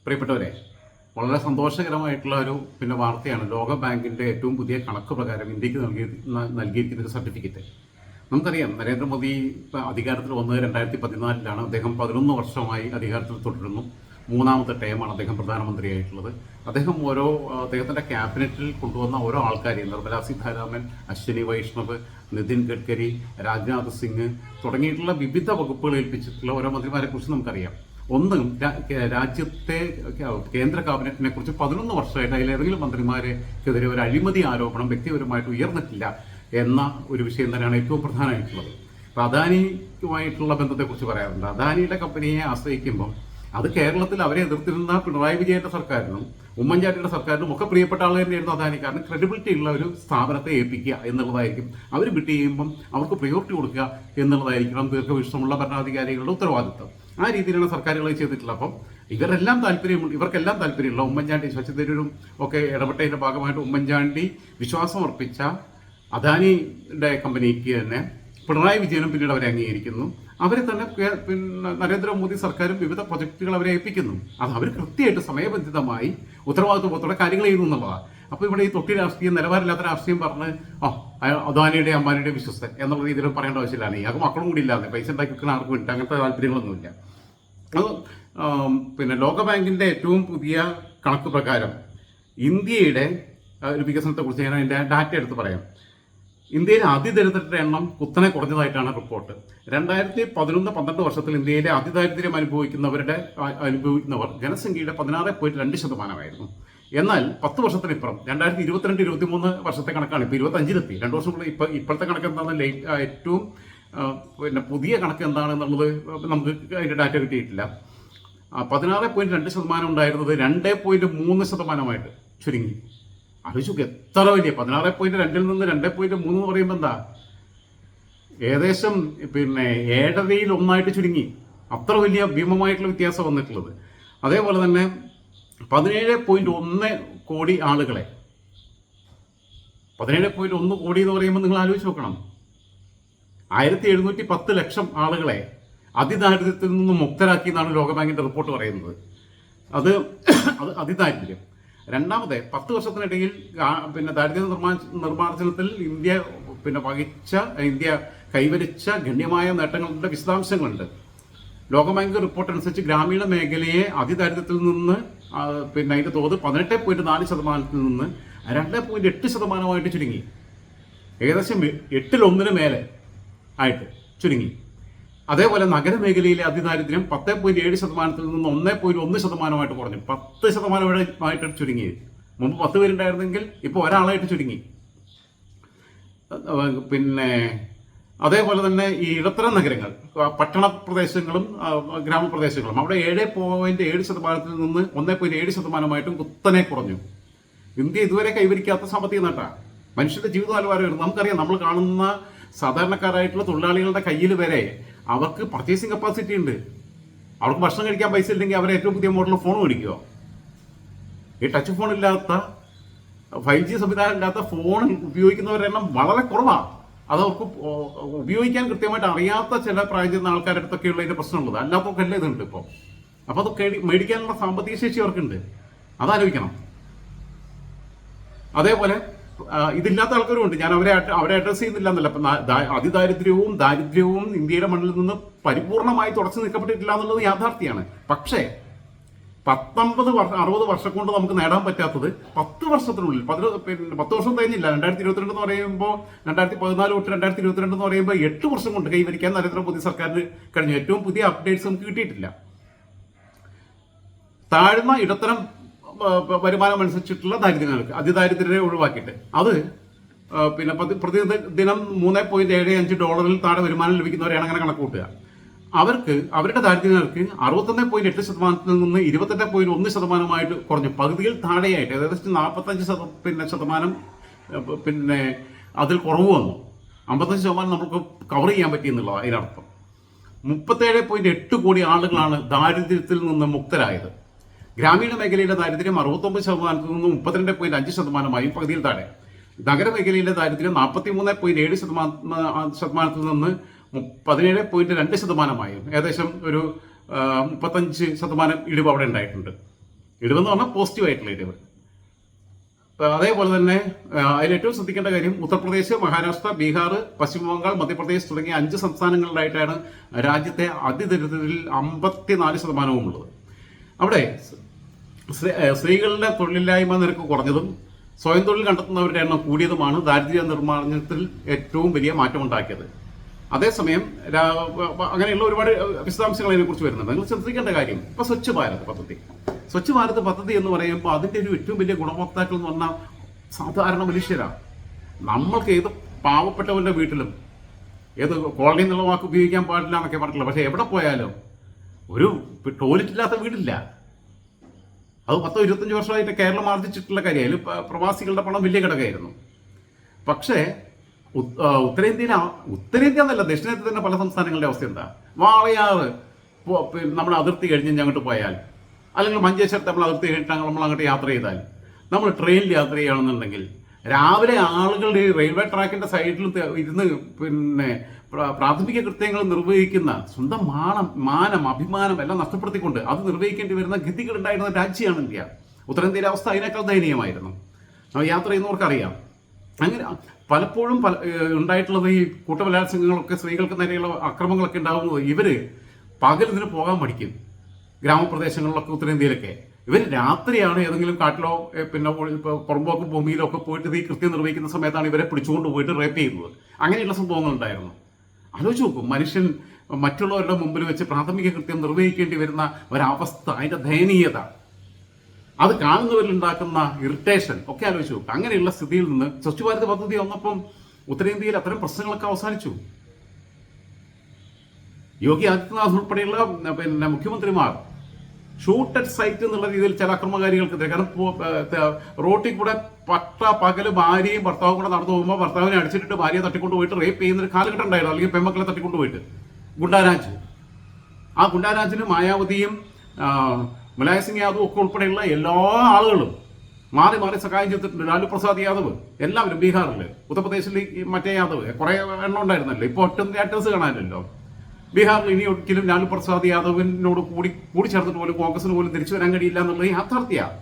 പ്രിയപ്പെട്ടവരെ, വളരെ സന്തോഷകരമായിട്ടുള്ള ഒരു വാർത്തയാണ്. ലോക ബാങ്കിൻ്റെ ഏറ്റവും പുതിയ കണക്ക് പ്രകാരം ഇന്ത്യക്ക് നൽകിയിരിക്കുന്ന ഒരു സർട്ടിഫിക്കറ്റ്. നമുക്കറിയാം, നരേന്ദ്രമോദി അധികാരത്തിൽ വന്നത് 2014 അദ്ദേഹം 11 വർഷമായി അധികാരത്തിൽ തുടരുന്നു. മൂന്നാമത്തെ ടൈമാണ് അദ്ദേഹം പ്രധാനമന്ത്രിയായിട്ടുള്ളത്. അദ്ദേഹത്തിൻ്റെ ക്യാബിനറ്റിൽ കൊണ്ടുവന്ന ഓരോ ആൾക്കാരെയും, നിർമ്മലാ സീതാരാമൻ, അശ്വിനി വൈഷ്ണവ്, നിതിൻ ഗഡ്കരി, രാജ്നാഥ് സിംഗ് തുടങ്ങിയിട്ടുള്ള വിവിധ വകുപ്പുകൾ ഏൽപ്പിച്ചിട്ടുള്ള ഓരോ മന്ത്രിമാരെ കുറിച്ച് നമുക്കറിയാം. ഒന്നും രാജ്യത്തെ കേന്ദ്ര ക്യാബിനറ്റിനെ കുറിച്ച് 11 വർഷമായിട്ട് അതിലേതെങ്കിലും മന്ത്രിമാർക്കെതിരെ ഒരു അഴിമതി ആരോപണം വ്യക്തിപരമായിട്ട് ഉയർന്നിട്ടില്ല എന്ന ഒരു വിഷയം തന്നെയാണ് ഏറ്റവും പ്രധാനമായിട്ടുള്ളത്. അപ്പോൾ അദാനിയുമായിട്ടുള്ള ബന്ധത്തെക്കുറിച്ച് പറയാറുണ്ട്. അദാനിയുടെ കമ്പനിയെ ആശ്രയിക്കുമ്പം അത് കേരളത്തിൽ അവരെ എതിർത്തിരുന്ന പിണറായി വിജയന്റെ സർക്കാരിനും ഉമ്മൻചാണ്ടിയുടെ സർക്കാരിനും ഒക്കെ പ്രിയപ്പെട്ട ആൾ തന്നെയായിരുന്നു അദാനി. കാരണം ക്രെഡിബിലിറ്റി ഉള്ള ഒരു സ്ഥാപനത്തെ ഏൽപ്പിക്കുക എന്നുള്ളതായിരിക്കും, അവർ വിട്ട് ചെയ്യുമ്പം അവർക്ക് പ്രയോറിറ്റി കൊടുക്കുക എന്നുള്ളതായിരിക്കണം ദീർഘവീക്ഷണമുള്ള ഭരണാധികാരികളുടെ ഉത്തരവാദിത്വം. ആ രീതിയിലാണ് സർക്കാരുകൾ ചെയ്തിട്ടുള്ളത്. അപ്പം ഇവർക്കെല്ലാം താല്പര്യമുള്ള ഉമ്മൻചാണ്ടി, ശശി തരൂരും ഒക്കെ ഇടപെട്ടതിൻ്റെ ഭാഗമായിട്ട് ഉമ്മൻചാണ്ടി വിശ്വാസമർപ്പിച്ച അദാനിയുടെ കമ്പനിക്ക് തന്നെ പിണറായി വിജയനും പിന്നീട് അവരെ അംഗീകരിക്കുന്നു. അവരെ തന്നെ നരേന്ദ്രമോദി സർക്കാരും വിവിധ പ്രൊജക്ടുകൾ അവരെ ഏൽപ്പിക്കുന്നു. അത് അവർ കൃത്യമായിട്ട് സമയബന്ധിതമായി ഉത്തരവാദിത്വത്തോടെ കാര്യങ്ങൾ ചെയ്യുന്നു എന്നുള്ളതാണ്. അപ്പോൾ ഇവിടെ ഈ തൊട്ടി രാഷ്ട്രീയം, നിലവാരമില്ലാത്ത രാഷ്ട്രീയം പറഞ്ഞ് അദാനിയുടെ അംബാനിയുടെ വിശ്വസ്തൻ എന്നുള്ള രീതിയിൽ പറയേണ്ട ആവശ്യമില്ല. ഇയാൾക്ക് മക്കളും കൂടി ഇല്ലാതെ പൈസ ഉണ്ടാക്കി വെക്കുന്ന ആർക്കും വേണ്ടി അങ്ങനത്തെ താല്പര്യങ്ങളൊന്നുമില്ല. അത് ലോകബാങ്കിൻ്റെ ഏറ്റവും പുതിയ കണക്ക് പ്രകാരം ഇന്ത്യയുടെ ഒരു വികസനത്തെക്കുറിച്ച് ഞാൻ അതിൻ്റെ ഡാറ്റ എടുത്ത് പറയാം. ഇന്ത്യയിലെ അതിദരിദ്രരുടെ എണ്ണം കുത്തനെ കുറഞ്ഞതായിട്ടാണ് റിപ്പോർട്ട്. 2011-12 വർഷത്തിൽ ഇന്ത്യയിലെ അതിദാരിദ്ര്യം അനുഭവിക്കുന്നവർ ജനസംഖ്യയുടെ 16.2%. എന്നാൽ 10 വർഷത്തിനിപ്പുറം 2022-23 വർഷത്തെ കണക്കാണ്. ഇപ്പോൾ 25-ലെത്തി. 2 വർഷം കൂടെ ഇപ്പോഴത്തെ കണക്ക് എന്താണ്, ഏറ്റവും പുതിയ കണക്ക് എന്താണെന്നുള്ളത് നമുക്ക് അതിൻ്റെ ഡാറ്റ കിട്ടിയിട്ടില്ല. 16.2% ഉണ്ടായിരുന്നത് 2.3% ചുരുങ്ങി. ആലോചിച്ചു എത്ര വലിയ 16.2-ൽ നിന്ന് 2.3 എന്ന് പറയുമ്പോൾ എന്താ, ഏകദേശം 1/7 ചുരുങ്ങി. അത്ര വലിയ ഭീമമായിട്ടുള്ള വ്യത്യാസം വന്നിട്ടുള്ളത്. അതേപോലെ തന്നെ 17.1 കോടി ആളുകളെ, 17.1 കോടി എന്ന് പറയുമ്പോൾ നിങ്ങൾ ആലോചിച്ച് നോക്കണം, 1710 ലക്ഷം ആളുകളെ അതിദാരിദ്ര്യത്തിൽ നിന്ന് മുക്തരാക്കി എന്നാണ് ലോകബാങ്കിൻ്റെ റിപ്പോർട്ട് പറയുന്നത്. അത് അതിദാരിദ്ര്യം. രണ്ടാമത് 10 വർഷത്തിനിടയിൽ ദാരിദ്ര്യ നിർമ്മാർജ്ജനത്തിൽ ഇന്ത്യ കൈവരിച്ച ഗണ്യമായ നേട്ടങ്ങളുടെ വിശദാംശങ്ങളുണ്ട്. ലോകബാങ്ക് റിപ്പോർട്ട് അനുസരിച്ച് ഗ്രാമീണ മേഖലയെ അതിദാരിദ്ര്യത്തിൽ നിന്ന് അതിൻ്റെ തോത് 18.4% നിന്ന് 2.8% ചുരുങ്ങി. ഏകദേശം 8-1 മേലെ ആയിട്ട് ചുരുങ്ങി. അതേപോലെ നഗരമേഖലയിലെ അതിദാരിദ്ര്യം 10.7% നിന്ന് 1.1% കുറഞ്ഞു. 10% ചുരുങ്ങി. മുമ്പ് 10 പേരുണ്ടായിരുന്നെങ്കിൽ ഇപ്പോൾ ഒരാളായിട്ട് ചുരുങ്ങി. അതേപോലെ തന്നെ ഈ ഇടത്തരം നഗരങ്ങൾ, പട്ടണ പ്രദേശങ്ങളും ഗ്രാമപ്രദേശങ്ങളും, അവിടെ 7.7% നിന്ന് 1.7% കുത്തനെ കുറഞ്ഞു. ഇന്ത്യ ഇതുവരെ കൈവരിക്കാത്ത സാമ്പത്തിക നേട്ടമാണ്. മനുഷ്യന്റെ ജീവിത നിലവാരം നമുക്കറിയാം. നമ്മൾ കാണുന്ന സാധാരണക്കാരായിട്ടുള്ള തൊഴിലാളികളുടെ കയ്യിൽ വരെ അവർക്ക് പർച്ചേസിങ് കപ്പാസിറ്റി ഉണ്ട്. അവർക്ക് ഭക്ഷണം കഴിക്കാൻ പൈസ ഇല്ലെങ്കിൽ അവർ ഏറ്റവും പുതിയ മോഡൽ ഫോൺ മേടിക്കുക. ഈ ടച്ച് ഫോൺ ഇല്ലാത്ത, 5G സംവിധാനം ഇല്ലാത്ത ഫോൺ ഉപയോഗിക്കുന്നവരുടെ എണ്ണം വളരെ കുറവാണ്. അത് അവർക്ക് ഉപയോഗിക്കാൻ കൃത്യമായിട്ട് അറിയാത്ത ചില പ്രായം ചെന്ന ആൾക്കാരുടെ അടുത്തൊക്കെയുള്ള ഇതിൻ്റെ പ്രശ്നമുള്ളത്. അല്ലാത്തവർക്കല്ല ഇതുണ്ട് ഇപ്പോൾ. അപ്പോൾ അത് മേടിക്കാനുള്ള സാമ്പത്തിക ശേഷി അവർക്കുണ്ട്. അതാലോചിക്കണം. അതേപോലെ ഇതില്ലാത്ത ആൾക്കാരും ഉണ്ട്. ഞാൻ അവരെ അഡ്രസ്സ് ചെയ്യുന്നില്ല എന്നല്ല. അപ്പം ദാരിദ്ര്യവും ഇന്ത്യയുടെ മണ്ണിൽ നിന്ന് പരിപൂർണമായി തുടച്ചു നീക്കപ്പെട്ടിട്ടില്ല എന്നുള്ളത് യാഥാർത്ഥ്യമാണ്. പക്ഷേ 60 വർഷം കൊണ്ട് നമുക്ക് നേടാൻ പറ്റാത്തത് 10 വർഷത്തിനുള്ളിൽ 10 വർഷം കഴിഞ്ഞില്ല. 2022 എന്ന് പറയുമ്പോൾ 2014 തൊട്ട് 2022 എന്ന് പറയുമ്പോൾ 8 വർഷം കൊണ്ട് കൈവരിക്കാൻ നരേന്ദ്രമോദി സർക്കാരിന് കഴിഞ്ഞു. ഏറ്റവും പുതിയ അപ്ഡേറ്റ്സ് നമുക്ക് കിട്ടിയിട്ടില്ല. താഴ്ന്ന ഇടത്തരം വരുമാനം അനുസരിച്ചിട്ടുള്ള ദാരിദ്ര്യങ്ങൾക്ക്, അതിദാരിദ്ര്യരെ ഒഴിവാക്കിയിട്ട് അത് പ്രതിദിനം $3.75 താഴെ വരുമാനം ലഭിക്കുന്നവരെയാണ് അങ്ങനെ കണക്ക് കൂട്ടുക. അവരുടെ ദാരിദ്ര്യങ്ങൾക്ക് 61.8% നിന്ന് 28.1% കുറഞ്ഞു. പകുതിയിൽ താഴെയായിട്ട് ഏകദേശം 45% അതിൽ കുറവ് വന്നു. 55% നമുക്ക് കവർ ചെയ്യാൻ പറ്റി എന്നുള്ളതാണ് അതിനർത്ഥം. 37.8 കോടി ആളുകളാണ് ദാരിദ്ര്യത്തിൽ നിന്ന് മുക്തരായത്. ഗ്രാമീണ മേഖലയിലെ ദാരിദ്ര്യം 69% നിന്ന് 32.5% പകുതിയിൽ താഴെ. നഗരമേഖലയിലെ ദാരിദ്ര്യം 43.7% നിന്ന് 17.2% ഏകദേശം ഒരു 35% ഇടിവ് അവിടെ ഉണ്ടായിട്ടുണ്ട്. ഇടിവെന്ന് പറഞ്ഞാൽ പോസിറ്റീവായിട്ടുള്ള ഇടിവ്. അതേപോലെ തന്നെ അതിൽ ഏറ്റവും ശ്രദ്ധിക്കേണ്ട കാര്യം ഉത്തർപ്രദേശ്, മഹാരാഷ്ട്ര, ബീഹാർ, പശ്ചിമ ബംഗാൾ, മധ്യപ്രദേശ് തുടങ്ങിയ 5 സംസ്ഥാനങ്ങളിലായിട്ടാണ് രാജ്യത്തെ അതിദരിദ്രരിൽ 54% ഉള്ളത്. അവിടെ സ്ത്രീകളുടെ തൊഴിലില്ലായ്മ നിരക്ക് കുറഞ്ഞതും സ്വയം തൊഴിൽ കണ്ടെത്തുന്നവരുടെ എണ്ണം കൂടിയതുമാണ് ദാരിദ്ര്യ നിർമ്മാർജ്ജനത്തിൽ ഏറ്റവും വലിയ മാറ്റമുണ്ടാക്കിയത്. അതേസമയം അങ്ങനെയുള്ള ഒരുപാട് വിശദാംശങ്ങൾ അതിനെക്കുറിച്ച് വരുന്നുണ്ട്. നിങ്ങൾ ശ്രദ്ധിക്കേണ്ട കാര്യം ഇപ്പോൾ സ്വച്ഛ് ഭാരത് പദ്ധതി എന്ന് പറയുമ്പോൾ അതിൻ്റെ ഒരു ഏറ്റവും വലിയ ഗുണഭോക്താക്കൾ എന്ന് പറഞ്ഞാൽ സാധാരണ മനുഷ്യരാണ്. നമ്മൾക്ക് ഏത് പാവപ്പെട്ടവരുടെ വീട്ടിലും, ഏത് കോളനി എന്നുള്ള വാക്ക് ഉപയോഗിക്കാൻ പാടില്ല എന്നൊക്കെ പറഞ്ഞിട്ടില്ല, പക്ഷേ എവിടെ പോയാലും ഒരു ടോയ്ലറ്റ് ഇല്ലാത്ത വീടില്ല. അത് 10-25 വർഷമായിട്ട് കേരളം ആർജിച്ചിട്ടുള്ള കാര്യം. അതിൽ പ്രവാസികളുടെ പണം വലിയ ഘടകമായിരുന്നു. പക്ഷേ ഉത്തരേന്ത്യ എന്നല്ല, ദക്ഷിണേന്ത്യ തന്നെ പല സംസ്ഥാനങ്ങളുടെ അവസ്ഥ എന്താ? വാളയാറ് നമ്മുടെ അതിർത്തി കഴിഞ്ഞ് അങ്ങോട്ട് പോയാൽ, അല്ലെങ്കിൽ മഞ്ചേശ്വരത്ത് നമ്മൾ അതിർത്തി കഴിഞ്ഞിട്ട് നമ്മൾ അങ്ങോട്ട് യാത്ര ചെയ്താൽ, നമ്മൾ ട്രെയിനിൽ യാത്ര ചെയ്യുകയാണെന്നുണ്ടെങ്കിൽ രാവിലെ ആളുകൾ ഈ റെയിൽവേ ട്രാക്കിന്റെ സൈഡിൽ ഇരുന്ന് പ്രാഥമിക കൃത്യങ്ങൾ നിർവഹിക്കുന്ന സ്വന്തം മാനം, അഭിമാനം എല്ലാം നഷ്ടപ്പെടുത്തിക്കൊണ്ട് അത് നിർവഹിക്കേണ്ടി വരുന്ന ഗതികൾ ഉണ്ടായിരുന്ന രാജ്യമാണ് ഇന്ത്യ. ഉത്തരേന്ത്യയിലെ അവസ്ഥ അതിനേക്കാൾ ദയനീയമായിരുന്നു. യാത്ര ചെയ്യുന്നവർക്കറിയാം. അങ്ങനെ പലപ്പോഴും ഉണ്ടായിട്ടുള്ളത് ഈ കൂട്ടബലാത്സംഗങ്ങളൊക്കെ, സ്ത്രീകൾക്ക് നേരെയുള്ള അക്രമങ്ങളൊക്കെ ഉണ്ടാകുന്നത് ഇവര് പകൽ ഇതിന് പോകാൻ മടിക്കും. ഗ്രാമപ്രദേശങ്ങളിലൊക്കെ ഉത്തരേന്ത്യയിലൊക്കെ ഇവർ രാത്രിയാണ് ഏതെങ്കിലും കാട്ടിലോ പുറമ്പോക്ക് ഭൂമിയിലോ ഒക്കെ പോയിട്ട് ഈ കൃത്യം നിർവഹിക്കുന്ന സമയത്താണ് ഇവരെ പിടിച്ചുകൊണ്ട് പോയിട്ട് റേപ്പ് ചെയ്യുന്നത്. അങ്ങനെയുള്ള സംഭവങ്ങൾ ഉണ്ടായിരുന്നു. ആലോചിച്ച് നോക്കും, മനുഷ്യൻ മറ്റുള്ളവരുടെ മുമ്പിൽ വെച്ച് പ്രാഥമിക കൃത്യം നിർവഹിക്കേണ്ടി വരുന്ന ഒരവസ്ഥ, അതിൻ്റെ ദയനീയത, അത് കാണുന്നവരിലുണ്ടാക്കുന്ന ഇറിറ്റേഷൻ ഒക്കെ ആലോചിച്ച് നോക്കും. അങ്ങനെയുള്ള സ്ഥിതിയിൽ നിന്ന് സ്വച്ഛ് ഭാരത് പദ്ധതി വന്നപ്പം ഉത്തരേന്ത്യയിൽ അത്തരം പ്രശ്നങ്ങളൊക്കെ അവസാനിച്ചു. യോഗി ആദിത്യനാഥ് ഉൾപ്പെടെയുള്ള മുഖ്യമന്ത്രിമാർ ഷൂട്ട് അറ്റ് സൈറ്റ് എന്നുള്ള രീതിയിൽ ചില അക്രമകാരികൾക്കെതിരെ, കാരണം റോട്ടിൽ കൂടെ പകല് ഭാര്യയും ഭർത്താവും കൂടെ നടന്നു പോകുമ്പോൾ ഭർത്താവിനെ അടിച്ചിട്ട് ഭാര്യയെ തട്ടിക്കൊണ്ട് പോയിട്ട് റേപ്പ് ചെയ്യുന്ന ഒരു കാലഘട്ടം ഉണ്ടായിരുന്നു. അല്ലെങ്കിൽ പെൺമക്കളെ തട്ടിക്കൊണ്ട് പോയിട്ട് ഗുണ്ടാരാജ്. ആ ഗുണ്ടാരാജിന് മായാവതിയും മുലായം സിംഗ് യാദവും ഒക്കെ ഉൾപ്പെടെയുള്ള എല്ലാ ആളുകളും മാറി സഹായം ചെയ്തിട്ടുണ്ട്. ലാലു പ്രസാദ് യാദവ്, എല്ലാവരും ബീഹാറിൽ, ഉത്തർപ്രദേശിൽ മറ്റേ യാദവ്, കുറെ എണ്ണം ഉണ്ടായിരുന്നല്ലോ. ഇപ്പോൾ ഒറ്റ ആക്ടേഴ്സ് കാണാനില്ലല്ലോ. ബീഹാറിൽ ഇനി ഒരിക്കലും ലാലു പ്രസാദ് യാദവിനോട് കൂടി ചേർന്നിട്ട് പോലും കോൺഗ്രസിന് പോലും തിരിച്ചു വരാൻ കഴിയില്ല എന്നുള്ളത് യാഥാർത്ഥ്യമാണ്.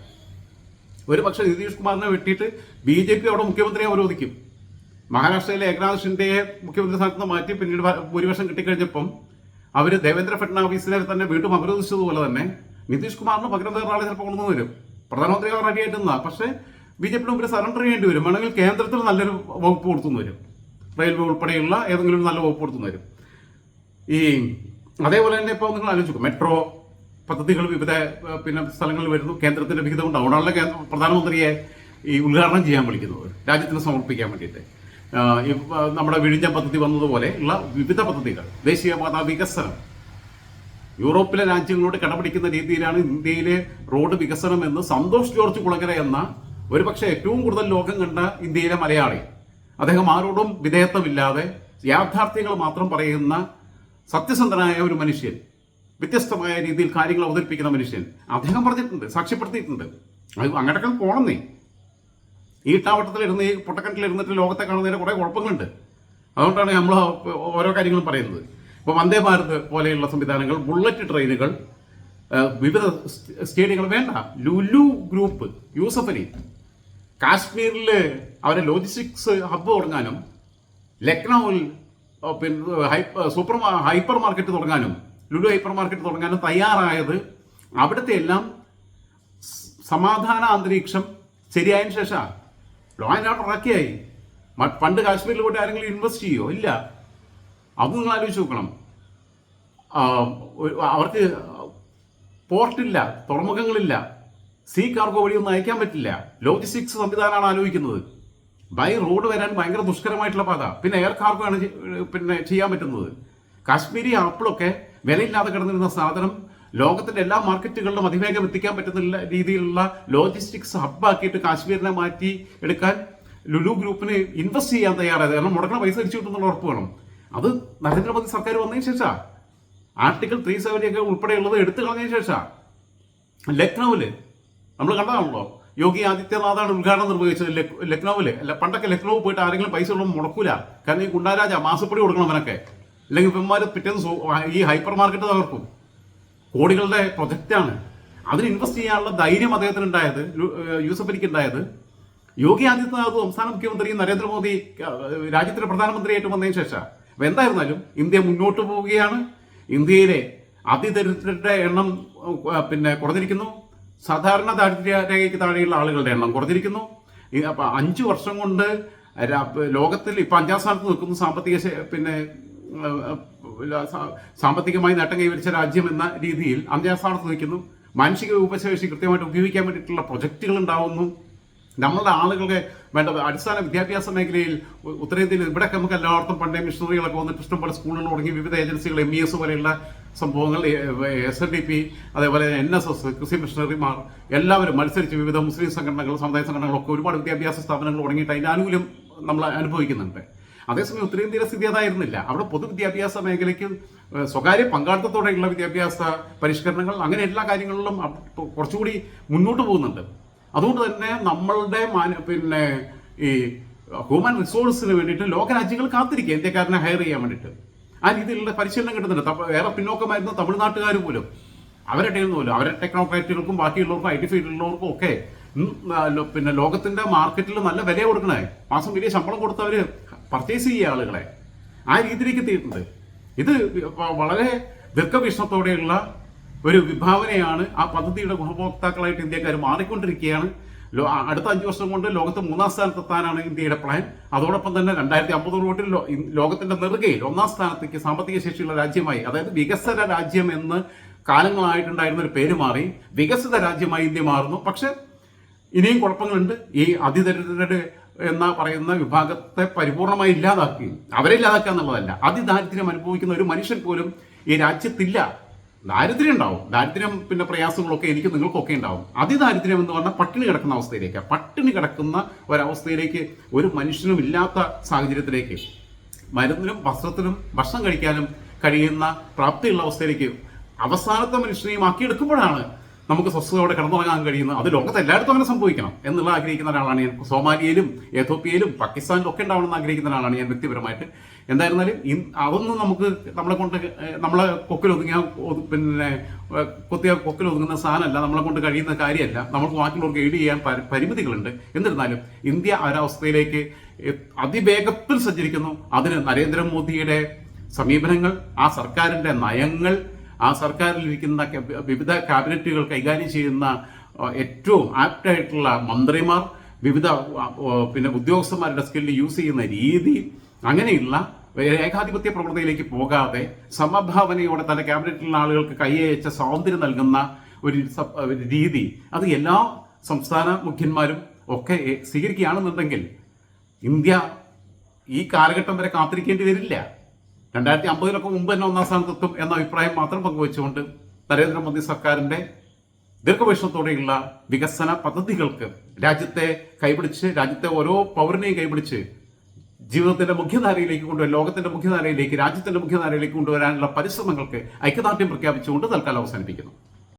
ഒരു പക്ഷേ നിതീഷ് കുമാറിനെ വെട്ടിയിട്ട് BJP അവിടെ മുഖ്യമന്ത്രിയെ അവരോധിക്കും. മഹാരാഷ്ട്രയിലെ ഏകനാഥ് ഷിൻഡെയെ മുഖ്യമന്ത്രി സ്ഥാനത്ത് നിന്ന് മാറ്റി പിന്നീട് ഭൂരിപക്ഷം കിട്ടിക്കഴിഞ്ഞപ്പം അവർ ദേവേന്ദ്ര ഫഡ്നാവിസിനെ തന്നെ വീണ്ടും അവരോധിച്ചതുപോലെ തന്നെ നിതീഷ് കുമാറിന് പകരം വേറെ ആളെ ചിലപ്പോൾ കൊണ്ടുവന്ന് വരും. പ്രധാനമന്ത്രി അവർ റെഡിയായിട്ട് നിന്നാ, പക്ഷേ BJP മുമ്പിൽ സറണ്ടർ ചെയ്യേണ്ടി വരും. വേണമെങ്കിൽ കേന്ദ്രത്തിൽ നല്ലൊരു വകുപ്പ് കൊടുത്തുനിന്ന് വരും. റെയിൽവേ ഉൾപ്പെടെയുള്ള ഏതെങ്കിലും നല്ല വകുപ്പ് കൊടുത്തുനിന്ന് വരും. അതേപോലെ തന്നെ ഇപ്പോൾ നിങ്ങൾ ആലോചിക്കും, മെട്രോ പദ്ധതികൾ വിവിധ സ്ഥലങ്ങളിൽ വരുന്നു. കേന്ദ്രത്തിന്റെ വിഹിതം കൊണ്ട് അവിടെയുള്ള പ്രധാനമന്ത്രിയെ ഉദ്ഘാടനം ചെയ്യാൻ വിളിക്കുന്നത്, രാജ്യത്തിന് സമർപ്പിക്കാൻ വേണ്ടിയിട്ട്. നമ്മുടെ വിഴിഞ്ഞം പദ്ധതി വന്നതുപോലെ ഉള്ള വിവിധ പദ്ധതികൾ, ദേശീയപാത വികസനം, യൂറോപ്പിലെ രാജ്യങ്ങളോട് കടപിടിക്കുന്ന രീതിയിലാണ് ഇന്ത്യയിലെ റോഡ് വികസനം എന്ന് സന്തോഷ് ജോർജ് കുളങ്ങര എന്ന ഒരുപക്ഷെ ഏറ്റവും കൂടുതൽ ലോകം കണ്ട ഇന്ത്യയിലെ മലയാളി, അദ്ദേഹം ആരോടും വിധേയത്വമില്ലാതെ യാഥാർത്ഥ്യങ്ങൾ മാത്രം പറയുന്ന സത്യസന്ധനായ ഒരു മനുഷ്യൻ, വ്യത്യസ്തമായ രീതിയിൽ കാര്യങ്ങൾ അവതരിപ്പിക്കുന്ന മനുഷ്യൻ, അദ്ദേഹം പറഞ്ഞിട്ടുണ്ട്, സാക്ഷ്യപ്പെടുത്തിയിട്ടുണ്ട്. അത് അങ്ങോട്ടൊക്കെ പോകണമെന്നേ. ഈ ഇട്ടാവട്ടത്തിലിരുന്ന്, ഈ പൊട്ടക്കിണറ്റിലിരുന്നിട്ട് ലോകത്തെ കാണുന്നതിന് കുറേ കുഴപ്പങ്ങളുണ്ട്. അതുകൊണ്ടാണ് നമ്മൾ ഓരോ കാര്യങ്ങളും പറയുന്നത്. ഇപ്പോൾ വന്ദേ ഭാരത് പോലെയുള്ള സംവിധാനങ്ങൾ, ബുള്ളറ്റ് ട്രെയിനുകൾ, വിവിധ സ്റ്റേഡിയങ്ങൾ വേണ്ട. ലുലു ഗ്രൂപ്പ്, യൂസഫ് അലി കാശ്മീരിൽ അവരെ ലോജിസ്റ്റിക്സ് ഹബ്ബ് തുടങ്ങാനും, ലക്നൌവിൽ ഹൈപ്പർ മാർക്കറ്റ് തുടങ്ങാനും, ലുലു ഹൈപ്പർ മാർക്കറ്റ് തുടങ്ങാനും തയ്യാറായത് അവിടുത്തെ എല്ലാം സമാധാന അന്തരീക്ഷം ശരിയായതിനു ശേഷം. ലോ ആൻഡ് ഓർഡർ ഇറക്കിയായി. പണ്ട് കാശ്മീരിൽ പോയിട്ട് ആരെങ്കിലും ഇൻവെസ്റ്റ് ചെയ്യുമോ? ഇല്ല. അത് നിങ്ങൾ ആലോചിച്ച് നോക്കണം. അവർക്ക് പോർട്ടില്ല, തുറമുഖങ്ങളില്ല, സീ കാർഗോ വഴിയൊന്നും അയക്കാൻ പറ്റില്ല. ലോജിസ്റ്റിക്സ് സംവിധാനമാണ് ആലോചിക്കുന്നത്. ബൈ റോഡ് വരാൻ ഭയങ്കര ദുഷ്കരമായിട്ടുള്ള പാത. പിന്നെ എയർ കാർഗോ ആണ് ചെയ്യാൻ പറ്റുന്നത്. കാശ്മീരി ആപ്പിളൊക്കെ വിലയില്ലാതെ കിടന്നിരുന്ന സാധനം ലോകത്തിന്റെ എല്ലാ മാർക്കറ്റുകളിലും അതിവേഗം എത്തിക്കാൻ പറ്റുന്ന രീതിയിലുള്ള ലോജിസ്റ്റിക്സ് ഹബ്ബാക്കിയിട്ട് കാശ്മീരിനെ മാറ്റി എടുക്കാൻ ലുലു ഗ്രൂപ്പിന് ഇൻവെസ്റ്റ് ചെയ്യാൻ തയ്യാറായത്. കാരണം മുടക്കണ പൈസ തിരിച്ചു കിട്ടുന്നുള്ള ഉറപ്പ് വേണം. അത് നരേന്ദ്രമോദി സർക്കാർ വന്നതിന് ശേഷം, ആർട്ടിക്കിൾ 370 ഒക്കെ ഉൾപ്പെടെയുള്ളത് എടുത്തു കളഞ്ഞതിന് ശേഷം. ലക്നൌവില് നമ്മൾ കണ്ടതാണല്ലോ, യോഗി ആദിത്യനാഥാണ് ഉദ്ഘാടനം നിർവഹിച്ചത്. ലക്നൌവില് അല്ല, പണ്ടൊക്കെ ലക്നൌ പോയിട്ട് ആരെങ്കിലും പൈസ ഉള്ള മുടക്കൂല. കാരണം ഈ ഗുണ്ടാരാജ മാസപ്പടി കൊടുക്കണം അവനൊക്കെ. അല്ലെങ്കിൽ ഇവന്മാർ പിറ്റേന്ന് ഈ ഹൈപ്പർ മാർക്കറ്റ് തകർക്കും. കോടികളുടെ പ്രൊജക്റ്റാണ്. അതിന് ഇൻവെസ്റ്റ് ചെയ്യാനുള്ള ധൈര്യം അദ്ദേഹത്തിന് ഉണ്ടായത്, യൂസഫ് അലിക്ക് ഉണ്ടായത്, യോഗി ആദിത്യനാഥ് സംസ്ഥാന മുഖ്യമന്ത്രിയും നരേന്ദ്രമോദി രാജ്യത്തിന്റെ പ്രധാനമന്ത്രിയായിട്ട് വന്നതിന് ശേഷം. അപ്പോൾ എന്തായിരുന്നാലും ഇന്ത്യ മുന്നോട്ട് പോവുകയാണ്. ഇന്ത്യയിലെ അതിദരിദ്രരുടെ എണ്ണം കുറഞ്ഞിരിക്കുന്നു. സാധാരണ ദാരിദ്ര്യരേഖയ്ക്ക് താഴെയുള്ള ആളുകളുടെ എണ്ണം കുറഞ്ഞിരിക്കുന്നു. 5 വർഷം കൊണ്ട് ലോകത്തിൽ ഇപ്പം 5ാം സ്ഥാനത്ത് നിൽക്കുന്നു. സാമ്പത്തികമായി നേട്ടം കൈവരിച്ച രാജ്യം എന്ന രീതിയിൽ 5ാം സ്ഥാനത്ത് നിൽക്കുന്നു. മാനുഷിക ഉപശേഷി കൃത്യമായിട്ട് ഉപയോഗിക്കാൻ വേണ്ടിയിട്ടുള്ള പ്രൊജക്റ്റുകൾ ഉണ്ടാവുന്നു. നമ്മളുടെ ആളുകൾക്ക് വേണ്ട അടിസ്ഥാന വിദ്യാഭ്യാസ മേഖലയിൽ ഉത്തരേന്ത്യയിൽ ഇവിടെയൊക്കെ നമുക്ക് എല്ലായിടത്തും പണ്ടേ മിഷണറികളൊക്കെ വന്നിട്ട് ഇഷ്ടംപോലെ സ്കൂളുകൾ തുടങ്ങി വിവിധ ഏജൻസികൾ, MES പോലെയുള്ള സംഭവങ്ങൾ, SNDP, അതേപോലെ NSS, കൃഷി മിഷണറിമാർ എല്ലാവരും മത്സരിച്ച് വിവിധ മുസ്ലിം സംഘടനകൾ, സമുദായ സംഘടനകളൊക്കെ ഒരുപാട് വിദ്യാഭ്യാസ സ്ഥാപനങ്ങൾ തുടങ്ങിയിട്ട് അതിൻ്റെ ആനുകൂല്യം നമ്മൾ അനുഭവിക്കുന്നുണ്ട്. അതേസമയം ഉത്തരേന്ത്യയിലെ സ്ഥിതി അതായിരുന്നില്ല. അവിടെ പൊതുവിദ്യാഭ്യാസ മേഖലയ്ക്ക് സ്വകാര്യ പങ്കാളിത്തത്തോടെയുള്ള വിദ്യാഭ്യാസ പരിഷ്കരണങ്ങൾ, അങ്ങനെ എല്ലാ കാര്യങ്ങളിലും കുറച്ചുകൂടി മുന്നോട്ട് പോകുന്നുണ്ട്. അതുകൊണ്ട് തന്നെ നമ്മളുടെ ഈ ഹ്യൂമൻ റിസോഴ്സിന് വേണ്ടിയിട്ട് ലോകരാജ്യങ്ങൾ കാത്തിരിക്കുക ഇന്ത്യക്കാരനെ ഹയർ ചെയ്യാൻ വേണ്ടിയിട്ട്. ആ രീതിയിലുള്ള പരിശീലനം കിട്ടുന്നുണ്ട്. വേറെ പിന്നോക്കമായിരുന്ന തമിഴ്നാട്ടുകാർ പോലും അവരുടെ പോലും അവരുടെ ടെക്നോക്രാറ്റുകൾക്കും ബാക്കിയുള്ളവർക്കും IT ഫീൽഡിലുള്ളവർക്കും ഒക്കെ ലോകത്തിന്റെ മാർക്കറ്റിൽ നല്ല വില കൊടുക്കണേ, മാസം വലിയ ശമ്പളം കൊടുത്തവർ പർച്ചേസ് ചെയ്യുക ആളുകളെ. ആ രീതിയിലേക്ക് എത്തിയിട്ടുണ്ട്. ഇത് വളരെ ദീർഘവീക്ഷണത്തോടെയുള്ള ഒരു വിഭാവനയാണ്. ആ പദ്ധതിയുടെ ഗുണഭോക്താക്കളായിട്ട് ഇന്ത്യക്കാർ മാറിക്കൊണ്ടിരിക്കുകയാണ്. അടുത്ത 5 വർഷം കൊണ്ട് ലോകത്ത് 3ാം സ്ഥാനത്തെത്താനാണ് ഇന്ത്യയുടെ പ്ലാൻ. അതോടൊപ്പം തന്നെ 2050 ലോകത്തിന്റെ നെറുകയിൽ 1ാം സ്ഥാനത്തേക്ക് സാമ്പത്തിക ശേഷിയുള്ള രാജ്യമായി, അതായത് വികസന രാജ്യം എന്ന് കാലങ്ങളായിട്ടുണ്ടായിരുന്ന ഒരു പേര് മാറി വികസിത രാജ്യമായി ഇന്ത്യ മാറുന്നു. പക്ഷെ ഇനിയും കുഴപ്പങ്ങളുണ്ട്. ഈ അതിദരിദ്രരുടെ എന്ന പറയുന്ന വിഭാഗത്തെ പരിപൂർണമായി ഇല്ലാതാക്കി, അവരെ ഇല്ലാതാക്കുക എന്നുള്ളതല്ല, അതിദാരിദ്ര്യം അനുഭവിക്കുന്ന ഒരു മനുഷ്യൻ പോലും ഈ രാജ്യത്തില്ല. ദാരിദ്ര്യം ഉണ്ടാവും, ദാരിദ്ര്യം പ്രയാസങ്ങളൊക്കെ എനിക്ക് നിങ്ങൾക്കൊക്കെ ഉണ്ടാവും. അതിദാരിദ്ര്യം എന്ന് പറഞ്ഞാൽ പട്ടിണി കിടക്കുന്ന അവസ്ഥയിലേക്ക്, പട്ടിണി കിടക്കുന്ന ഒരവസ്ഥയിലേക്ക്, ഒരു മനുഷ്യനും ഇല്ലാത്ത സാഹചര്യത്തിലേക്ക്, മരുന്നിനും വസ്ത്രത്തിനും ഭക്ഷണം കഴിക്കാനും കഴിയുന്ന പ്രാപ്തിയുള്ള അവസ്ഥയിലേക്ക് അവസാനത്തെ മനുഷ്യനെയും ആക്കിയെടുക്കുമ്പോഴാണ് നമുക്ക് സ്വസ്ഥതയോടെ കിടന്നുറങ്ങാൻ കഴിയുന്നത്. അത് ലോകത്ത് എല്ലായിടത്തും അങ്ങനെ സംഭവിക്കണം എന്നുള്ള ആഗ്രഹിക്കുന്ന ഒരാളാണ് ഞാൻ. സോമാലിയയിലും എഥോപ്യയിലും പാകിസ്ഥാനിലും ഒക്കെ ഉണ്ടാവണമെന്ന് ആഗ്രഹിക്കുന്ന ഒരാളാണ് ഞാൻ വ്യക്തിപരമായിട്ട്. എന്തായിരുന്നാലും അതൊന്നും നമ്മളെ കൊക്കിലൊതുങ്ങിയ കൊക്കിലൊതുങ്ങുന്ന സാധനമല്ല, നമ്മളെ കൊണ്ട് കഴിയുന്ന കാര്യമല്ല. നമുക്ക് ബാക്കിയുള്ളവർക്ക് എയ്ഡ് ചെയ്യാൻ പരിമിതികളുണ്ട്. എന്നിരുന്നാലും ഇന്ത്യ ഒരവസ്ഥയിലേക്ക് അതിവേഗത്തിൽ സഞ്ചരിക്കുന്നു. അതിന് നരേന്ദ്രമോദിയുടെ സമീപനങ്ങൾ, ആ സർക്കാരിൻ്റെ നയങ്ങൾ, ആ സർക്കാരിലിരിക്കുന്ന വിവിധ ക്യാബിനറ്റുകൾ കൈകാര്യം ചെയ്യുന്ന ഏറ്റവും ആപ്റ്റായിട്ടുള്ള മന്ത്രിമാർ, വിവിധ ഉദ്യോഗസ്ഥന്മാരുടെ സ്കില്ല് യൂസ് ചെയ്യുന്ന രീതി, അങ്ങനെയുള്ള ഏകാധിപത്യ പ്രവണതയിലേക്ക് പോകാതെ സമഭാവനയോടെ തന്റെ ക്യാബിനറ്റിലുള്ള ആളുകൾക്ക് കൈയച്ച സ്വാതന്ത്ര്യം നൽകുന്ന ഒരു രീതി, അത് എല്ലാ സംസ്ഥാന മുഖ്യന്മാരും ഒക്കെ സ്വീകരിക്കുകയാണെന്നുണ്ടെങ്കിൽ ഇന്ത്യ ഈ കാലഘട്ടം വരെ കാത്തിരിക്കേണ്ടി വരില്ല. 2050 മുമ്പ് തന്നെ 1ാം സ്ഥാനത്തെത്തും എന്ന അഭിപ്രായം മാത്രം പങ്കുവെച്ചുകൊണ്ട് നരേന്ദ്രമോദി സർക്കാരിന്റെ ദീർഘവീക്ഷണത്തോടെയുള്ള വികസന പദ്ധതികൾക്ക് രാജ്യത്തെ കൈപിടിച്ച്, രാജ്യത്തെ ഓരോ പൗരനെയും കൈപിടിച്ച് ജീവിതത്തിന്റെ മുഖ്യധാരയിലേക്ക് കൊണ്ടുവരാൻ, ലോകത്തിന്റെ മുഖ്യധാരയിലേക്ക്, രാജ്യത്തിന്റെ മുഖ്യധാരയിലേക്ക് കൊണ്ടുവരാനുള്ള പരിശ്രമങ്ങൾക്ക് ഐക്യദാർഢ്യം പ്രഖ്യാപിച്ചുകൊണ്ട് തൽക്കാലം അവസാനിപ്പിക്കുന്നു.